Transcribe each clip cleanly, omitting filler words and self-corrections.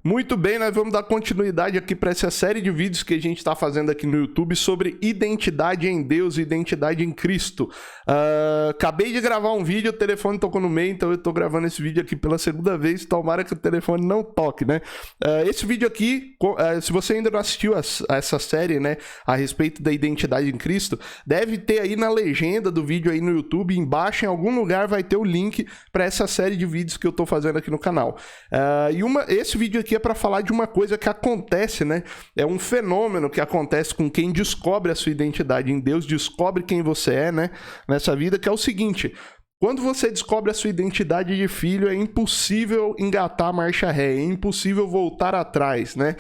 Muito bem, nós vamos dar continuidade aqui para essa série de vídeos que a gente está fazendo aqui no YouTube sobre identidade em Deus e identidade em Cristo. Acabei de gravar um vídeo, o telefone tocou no meio, então eu estou gravando esse vídeo aqui pela segunda vez, tomara que o telefone não toque, né? Esse vídeo aqui, se você ainda não assistiu a essa série, né, a respeito da identidade em Cristo, deve ter aí na legenda do vídeo aí no YouTube, embaixo em algum lugar vai ter o link para essa série de vídeos que eu estou fazendo aqui no canal. Esse vídeo aqui é para falar de uma coisa que acontece, né? É um fenômeno que acontece com quem descobre a sua identidade em Deus, descobre quem você é, né? Nessa vida, que é o seguinte: quando você descobre a sua identidade de filho, é impossível engatar a marcha ré, é impossível voltar atrás, né?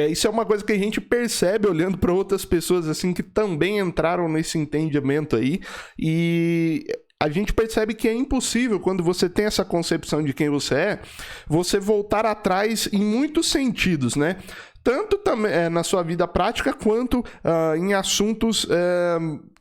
Isso é uma coisa que a gente percebe olhando para outras pessoas assim que também entraram nesse entendimento aí, e a gente percebe que é impossível, quando você tem essa concepção de quem você é, você voltar atrás em muitos sentidos, né? Tanto também na sua vida prática, quanto em assuntos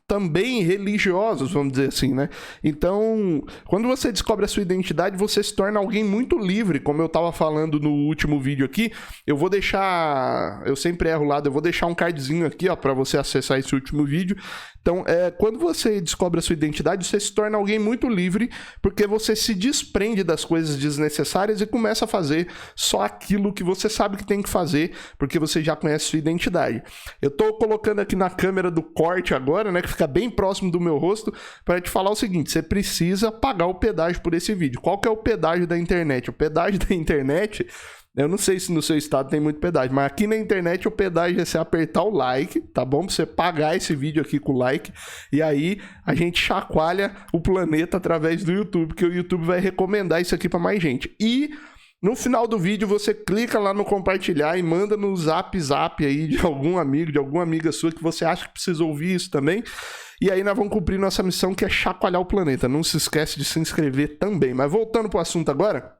também religiosos, vamos dizer assim, né? Então, quando você descobre a sua identidade, você se torna alguém muito livre, como eu estava falando no último vídeo aqui. Eu vou deixar, eu sempre erro lá, eu vou deixar um cardzinho aqui, ó, para você acessar esse último vídeo. Então, quando você descobre a sua identidade, você se torna alguém muito livre, porque você se desprende das coisas desnecessárias e começa a fazer só aquilo que você sabe que tem que fazer, porque você já conhece a sua identidade. Eu estou colocando aqui na câmera do corte agora, né, que fica bem próximo do meu rosto, para te falar o seguinte: você precisa pagar o pedágio por esse vídeo. Qual que é o pedágio da internet? O pedágio da internet, eu não sei se no seu estado tem muito pedágio, mas aqui na internet o pedágio é você apertar o like, tá bom? Pra você pagar esse vídeo aqui com o like, e aí a gente chacoalha o planeta através do YouTube, porque o YouTube vai recomendar isso aqui para mais gente. E no final do vídeo você clica lá no compartilhar e manda no zap aí de algum amigo, de alguma amiga sua que você acha que precisa ouvir isso também. E aí nós vamos cumprir nossa missão, que é chacoalhar o planeta. Não se esquece de se inscrever também. Mas voltando pro assunto agora,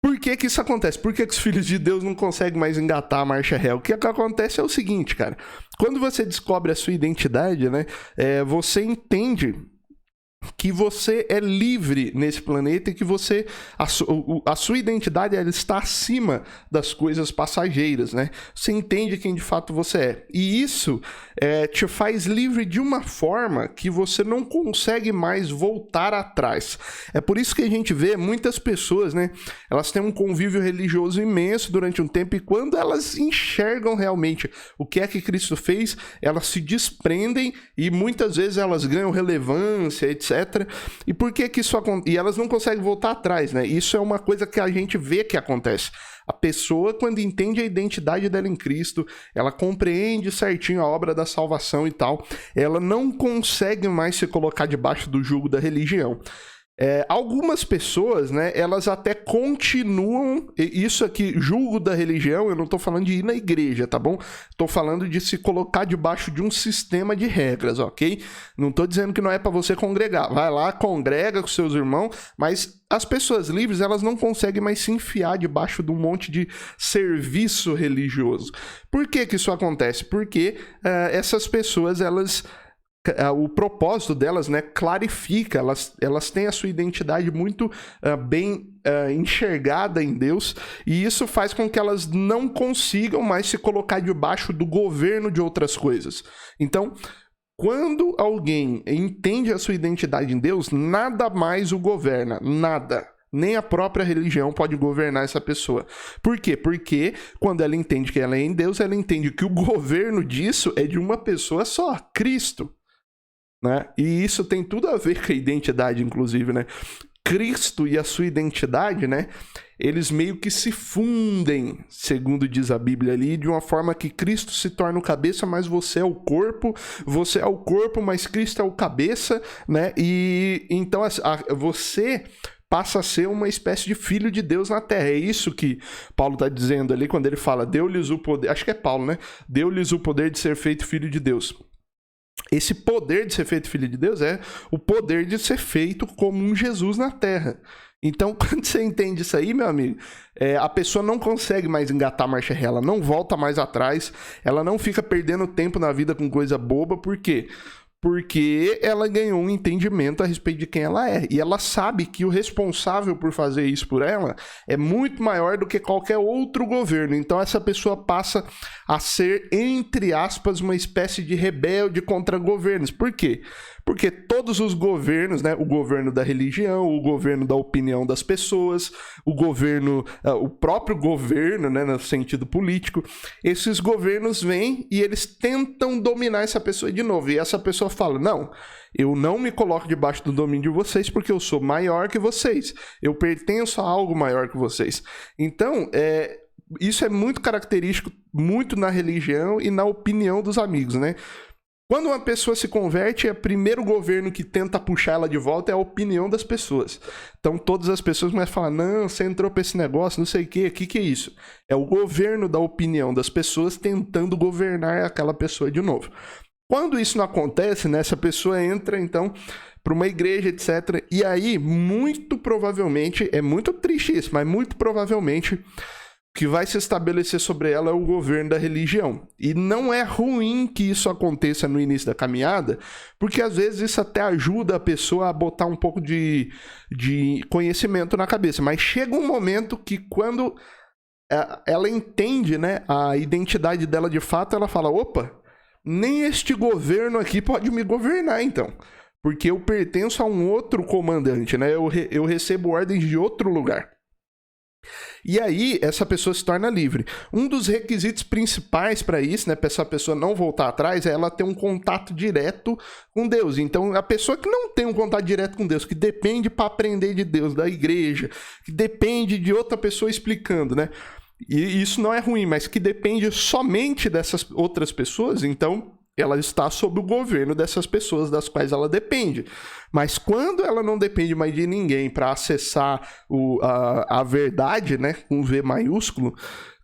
por que isso acontece? Por que os filhos de Deus não conseguem mais engatar a marcha ré? O que acontece é o seguinte, cara. Quando você descobre a sua identidade, né, você entende que você é livre nesse planeta e que a sua identidade, ela está acima das coisas passageiras, né? Você entende quem de fato você é. E isso te faz livre de uma forma que você não consegue mais voltar atrás. É por isso que a gente vê muitas pessoas, né? Elas têm um convívio religioso imenso durante um tempo, e quando elas enxergam realmente o que é que Cristo fez, elas se desprendem e muitas vezes elas ganham relevância, etc. E por que isso acontece? E elas não conseguem voltar atrás, né? Isso é uma coisa que a gente vê que acontece. A pessoa, quando entende a identidade dela em Cristo, ela compreende certinho a obra da salvação e tal, ela não consegue mais se colocar debaixo do jugo da religião. Algumas pessoas, né, elas até continuam, isso aqui, julgo da religião, eu não tô falando de ir na igreja, tá bom? Tô falando de se colocar debaixo de um sistema de regras, ok? Não tô dizendo que não é para você congregar, vai lá, congrega com seus irmãos, mas as pessoas livres, elas não conseguem mais se enfiar debaixo de um monte de serviço religioso. Por que isso acontece? Porque essas pessoas, o propósito delas, né, clarifica, elas têm a sua identidade muito bem enxergada em Deus, e isso faz com que elas não consigam mais se colocar debaixo do governo de outras coisas. Então, quando alguém entende a sua identidade em Deus, nada mais o governa, nada. Nem a própria religião pode governar essa pessoa. Por quê? Porque quando ela entende que ela é em Deus, ela entende que o governo disso é de uma pessoa só, Cristo. Né? E isso tem tudo a ver com a identidade, inclusive, né? Cristo e a sua identidade, né? Eles meio que se fundem, segundo diz a Bíblia ali, de uma forma que Cristo se torna o cabeça, mas você é o corpo, mas Cristo é o cabeça, né? E então você passa a ser uma espécie de filho de Deus na Terra. É isso que Paulo está dizendo ali quando ele fala, deu-lhes o poder, acho que é Paulo, né? Deu-lhes o poder de ser feito filho de Deus. Esse poder de ser feito filho de Deus é o poder de ser feito como um Jesus na Terra. Então, quando você entende isso aí, meu amigo, a pessoa não consegue mais engatar a marcha ré, ela não volta mais atrás, ela não fica perdendo tempo na vida com coisa boba. Por quê? Porque ela ganhou um entendimento a respeito de quem ela é. E ela sabe que o responsável por fazer isso por ela é muito maior do que qualquer outro governo. Então essa pessoa passa a ser, entre aspas, uma espécie de rebelde contra governos. Por quê? Porque todos os governos, né, o governo da religião, o governo da opinião das pessoas, o governo, o próprio governo, né, no sentido político, esses governos vêm e eles tentam dominar essa pessoa de novo. E essa pessoa fala, não, eu não me coloco debaixo do domínio de vocês porque eu sou maior que vocês. Eu pertenço a algo maior que vocês. Então, isso é muito característico, muito na religião e na opinião dos amigos, né? Quando uma pessoa se converte, o primeiro governo que tenta puxar ela de volta é a opinião das pessoas. Então todas as pessoas começam a falar, não, você entrou para esse negócio, não sei o que é isso? É o governo da opinião das pessoas tentando governar aquela pessoa de novo. Quando isso não acontece, né, essa pessoa entra, então, para uma igreja, etc. E aí, muito provavelmente, é muito triste isso, mas muito provavelmente o que vai se estabelecer sobre ela é o governo da religião. E não é ruim que isso aconteça no início da caminhada, porque às vezes isso até ajuda a pessoa a botar um pouco de conhecimento na cabeça. Mas chega um momento que quando ela entende, né, a identidade dela de fato, ela fala, opa, nem este governo aqui pode me governar então. Porque eu pertenço a um outro comandante, né? Eu recebo ordens de outro lugar. E aí, essa pessoa se torna livre. Um dos requisitos principais para isso, né, para essa pessoa não voltar atrás, é ela ter um contato direto com Deus. Então, a pessoa que não tem um contato direto com Deus, que depende para aprender de Deus, da igreja, que depende de outra pessoa explicando, né? E isso não é ruim, mas que depende somente dessas outras pessoas, então ela está sob o governo dessas pessoas das quais ela depende. Mas quando ela não depende mais de ninguém para acessar a verdade, né, com V maiúsculo,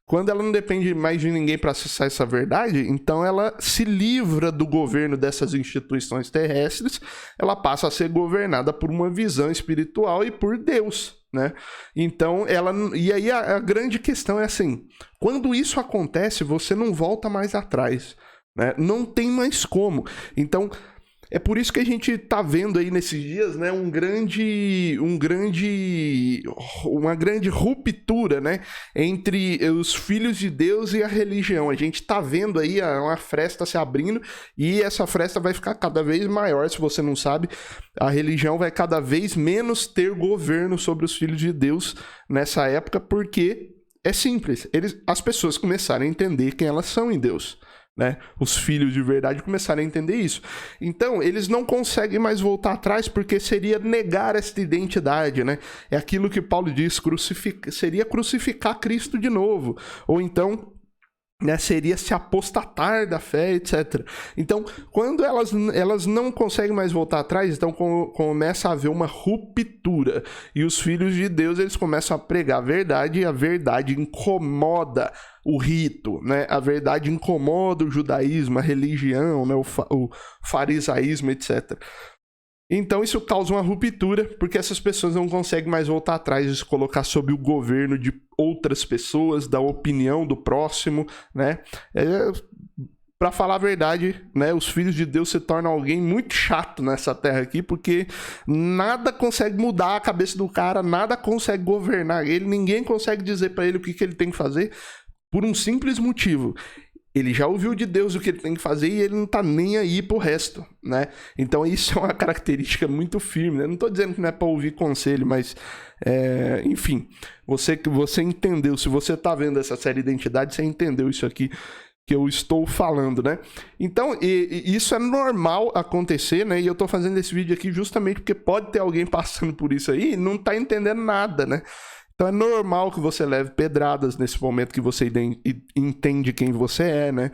quando ela não depende mais de ninguém para acessar essa verdade, então ela se livra do governo dessas instituições terrestres, ela passa a ser governada por uma visão espiritual e por Deus, né? Então, e aí a grande questão é assim, quando isso acontece, você não volta mais atrás, né? Não tem mais como. Então, é por isso que a gente tá vendo aí nesses dias, né, uma grande ruptura, né, entre os filhos de Deus e a religião. A gente tá vendo aí uma fresta se abrindo e essa fresta vai ficar cada vez maior, se você não sabe. A religião vai cada vez menos ter governo sobre os filhos de Deus nessa época, porque é simples. As pessoas começaram a entender quem elas são em Deus. Né? Os filhos de verdade começaram a entender isso. Então, eles não conseguem mais voltar atrás porque seria negar esta identidade, né? É aquilo que Paulo diz, seria crucificar Cristo de novo. Ou então, né, seria se apostatar da fé, etc. Então, quando elas não conseguem mais voltar atrás, então começa a haver uma ruptura. E os filhos de Deus, eles começam a pregar a verdade, e a verdade incomoda o rito, né? A verdade incomoda o judaísmo, a religião, né? O farisaísmo, etc. Então isso causa uma ruptura, porque essas pessoas não conseguem mais voltar atrás e se colocar sob o governo de outras pessoas, da opinião do próximo, né? Para falar a verdade, né, os filhos de Deus se tornam alguém muito chato nessa terra aqui, porque nada consegue mudar a cabeça do cara, nada consegue governar ele, ninguém consegue dizer para ele o que ele tem que fazer, por um simples motivo. Ele já ouviu de Deus o que ele tem que fazer e ele não tá nem aí pro resto, né? Então isso é uma característica muito firme, né? Não tô dizendo que não é para ouvir conselho, mas enfim, você entendeu, se você tá vendo essa série Identidade, você entendeu isso aqui que eu estou falando, né? Então, isso é normal acontecer, né? E eu tô fazendo esse vídeo aqui justamente porque pode ter alguém passando por isso aí e não tá entendendo nada, né? Então é normal que você leve pedradas nesse momento que você entende quem você é, né?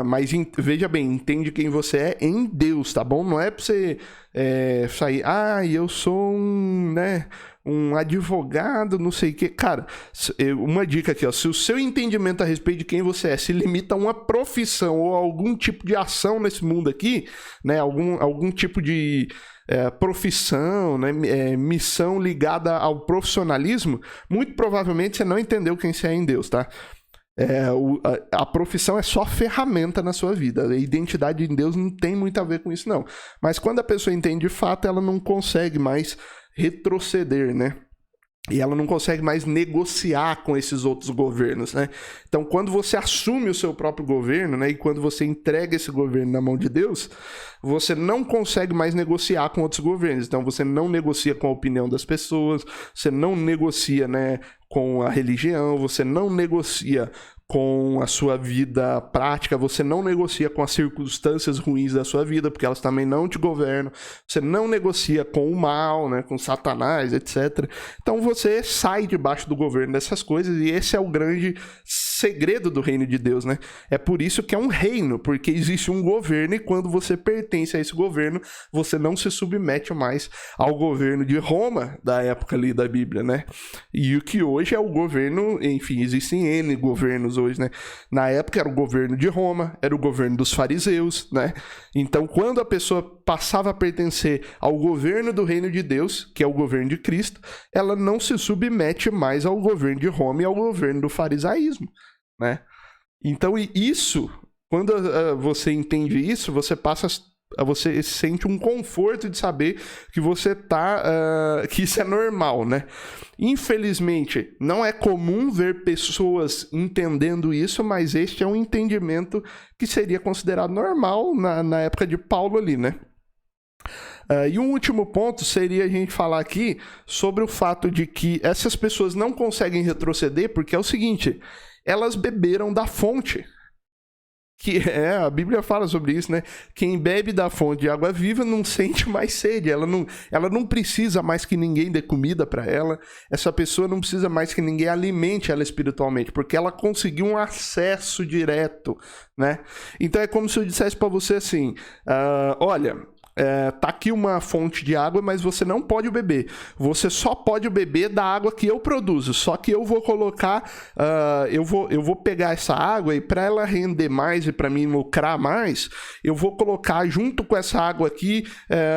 Mas veja bem, entende quem você é em Deus, tá bom? Não é pra você sair, eu sou um advogado, não sei o que. Cara, uma dica aqui, ó, se o seu entendimento a respeito de quem você é se limita a uma profissão ou algum tipo de ação nesse mundo aqui, né? Algum tipo de profissão, né, missão ligada ao profissionalismo, muito provavelmente você não entendeu quem você é em Deus, tá? A profissão é só ferramenta na sua vida. A identidade em Deus não tem muito a ver com isso, não. Mas quando a pessoa entende de fato, ela não consegue mais retroceder, né? E ela não consegue mais negociar com esses outros governos, né? Então, quando você assume o seu próprio governo, né? E quando você entrega esse governo na mão de Deus, você não consegue mais negociar com outros governos. Então, você não negocia com a opinião das pessoas, você não negocia, né, com a religião, você não negocia com a sua vida prática, você não negocia com as circunstâncias ruins da sua vida, porque elas também não te governam, você não negocia com o mal, né, com Satanás, etc. Então você sai debaixo do governo dessas coisas, e esse é o grande segredo do reino de Deus, né? É por isso que é um reino, porque existe um governo, e quando você pertence a esse governo, você não se submete mais ao governo de Roma, da época ali da Bíblia, né? E o que hoje é o governo, enfim, existem N governos hoje, né? Na época era o governo de Roma, era o governo dos fariseus, né? Então, quando a pessoa passava a pertencer ao governo do reino de Deus, que é o governo de Cristo, ela não se submete mais ao governo de Roma e ao governo do farisaísmo, né? Então, isso, quando você entende isso, você sente um conforto de saber que que isso é normal, né? Infelizmente, não é comum ver pessoas entendendo isso, mas este é um entendimento que seria considerado normal na época de Paulo ali, né? E um último ponto seria a gente falar aqui sobre o fato de que essas pessoas não conseguem retroceder porque é o seguinte, elas beberam da fonte. A Bíblia fala sobre isso, né? Quem bebe da fonte de água viva não sente mais sede, ela não precisa mais que ninguém dê comida para ela, essa pessoa não precisa mais que ninguém alimente ela espiritualmente, porque ela conseguiu um acesso direto, né? Então é como se eu dissesse para você assim, olha, tá aqui uma fonte de água, mas você não pode beber. Você só pode beber da água que eu produzo. Só que eu vou colocar, eu vou pegar essa água e para ela render mais e para mim lucrar mais, eu vou colocar junto com essa água aqui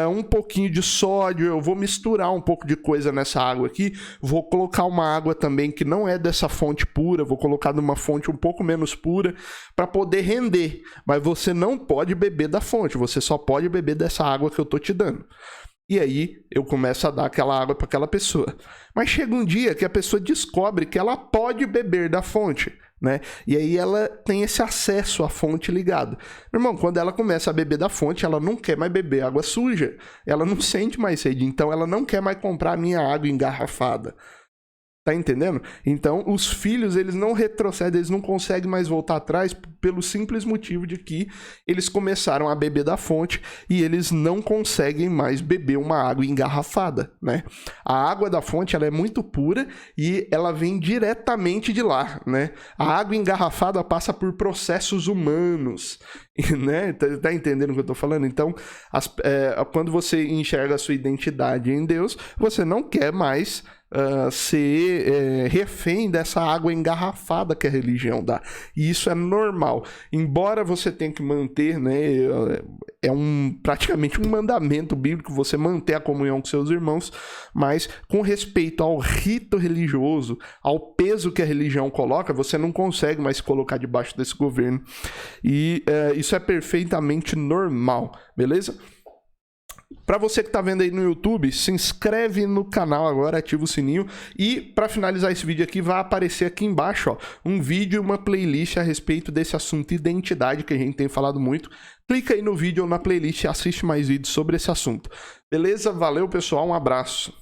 um pouquinho de sódio. Eu vou misturar um pouco de coisa nessa água aqui. Vou colocar uma água também que não é dessa fonte pura. Vou colocar numa fonte um pouco menos pura para poder render. Mas você não pode beber da fonte. Você só pode beber dessa água que eu tô te dando. E aí eu começo a dar aquela água para aquela pessoa. Mas chega um dia que a pessoa descobre que ela pode beber da fonte, né? E aí ela tem esse acesso à fonte ligada. Meu irmão, quando ela começa a beber da fonte, ela não quer mais beber água suja. Ela não sente mais sede, então ela não quer mais comprar a minha água engarrafada. Tá entendendo? Então, os filhos, eles não retrocedem, eles não conseguem mais voltar atrás pelo simples motivo de que eles começaram a beber da fonte e eles não conseguem mais beber uma água engarrafada, né? A água da fonte, ela é muito pura e ela vem diretamente de lá, né? A água engarrafada passa por processos humanos, né? Tá entendendo o que eu tô falando? Então, quando você enxerga a sua identidade em Deus, você não quer mais ser refém dessa água engarrafada que a religião dá. E isso é normal. Embora você tenha que manter, né, praticamente um mandamento bíblico você manter a comunhão com seus irmãos, mas com respeito ao rito religioso, ao peso que a religião coloca, você não consegue mais se colocar debaixo desse governo. E isso é perfeitamente normal, beleza? Para você que tá vendo aí no YouTube, se inscreve no canal agora, ativa o sininho e para finalizar esse vídeo aqui vai aparecer aqui embaixo, ó, um vídeo e uma playlist a respeito desse assunto identidade que a gente tem falado muito. Clica aí no vídeo ou na playlist e assiste mais vídeos sobre esse assunto. Beleza? Valeu, pessoal, um abraço.